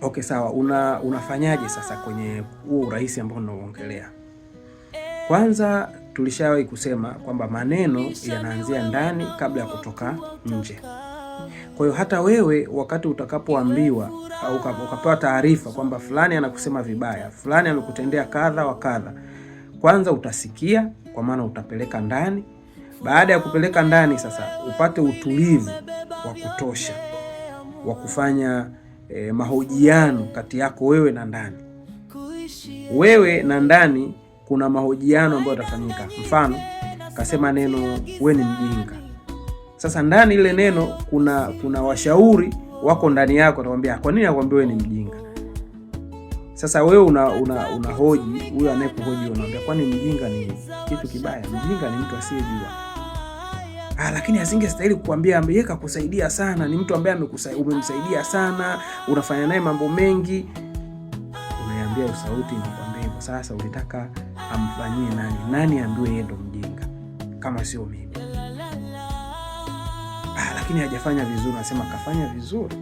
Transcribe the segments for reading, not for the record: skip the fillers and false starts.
Okay, sawa. Unafanyaje sasa kwenye huo urahisi ambao unaongelea? Kwanza tulishawahi kusema kwamba maneno yanaanzia ndani kabla ya kutoka nje. Kwa hiyo hata wewe wakati utakapoambiwa au ukapewa taarifa kwamba fulani anakusema vibaya, fulani amekutendea kadha wa kadha, kwanza utasikia, kwa maana utapeleka ndani. Baada ya kupeleka ndani sasa upate utulivu wa kutosha wa kufanya mahojiano kati yako wewe na ndani. Wewe na ndani kuna mahojiano ambayo yatafanyika. Mfano, kasema neno wewe ni mjinga. Sasa ndani ile neno kuna washauri wako ndani yako atakwambia kwa nini nakwambia wewe ni mjinga. Sasa wewe una hoji, huyo anayekuhoji unamwambia kwani mjinga ni kitu kibaya? Mjinga ni mtu asiyejua. Lakini asingestahili kukuambia, yeye kakusaidia sana, ni mtu ambaye umemsaidia sana, unafanya naye mambo mengi. Unaiambia sauti inakwambia hivyo. Sasa ulitaka amfanyie nani? Nani ambiwe yeye ndo mjinga kama sio mimi? Lakini hajafanya vizuri. Nasema kafanya vizuri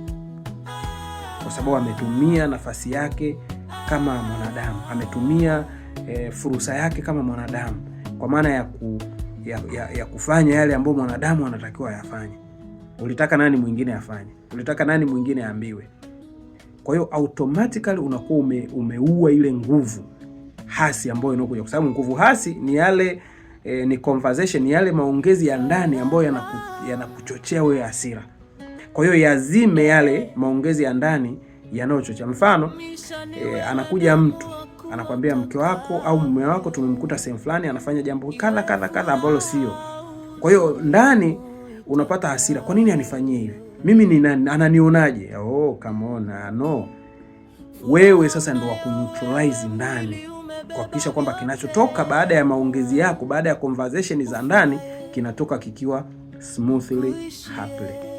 kwa sababu ametumia nafasi yake kama mwanadamu, ametumia fursa yake kama mwanadamu, kwa maana ya kufanya yale ambayo mwanadamu anatakiwa yafanye. Ulitaka nani mwingine afanye? Ulitaka nani mwingine aambiwe? Kwa hiyo automatically unakuwa umeua ile nguvu hasi ambayo inakuja, kwa sababu nguvu hasi ni yale ni conversation, ni yale maongezi ya ndani ambayo yanakuchochea wewe hasira. Kwa hiyo yazime yale maongezi ya ndani yanayochochea. Mfano, anakuja mtu anakwambia mke wako au mume wako tumemkuta sehemu fulani anafanya jambo kadha kadha kadha ambalo sio. Kwa hiyo ndani unapata hasira. Kwa nini anifanyie hivi? Mimi ni nani? Ananionaje? Come on, no. Wewe sasa ndio wa kuneutralize ndani, kuhakikisha kwamba kinachotoka baada ya maongezi yako, baada ya conversation za ndani, kinatoka kikiwa smoothly, happily.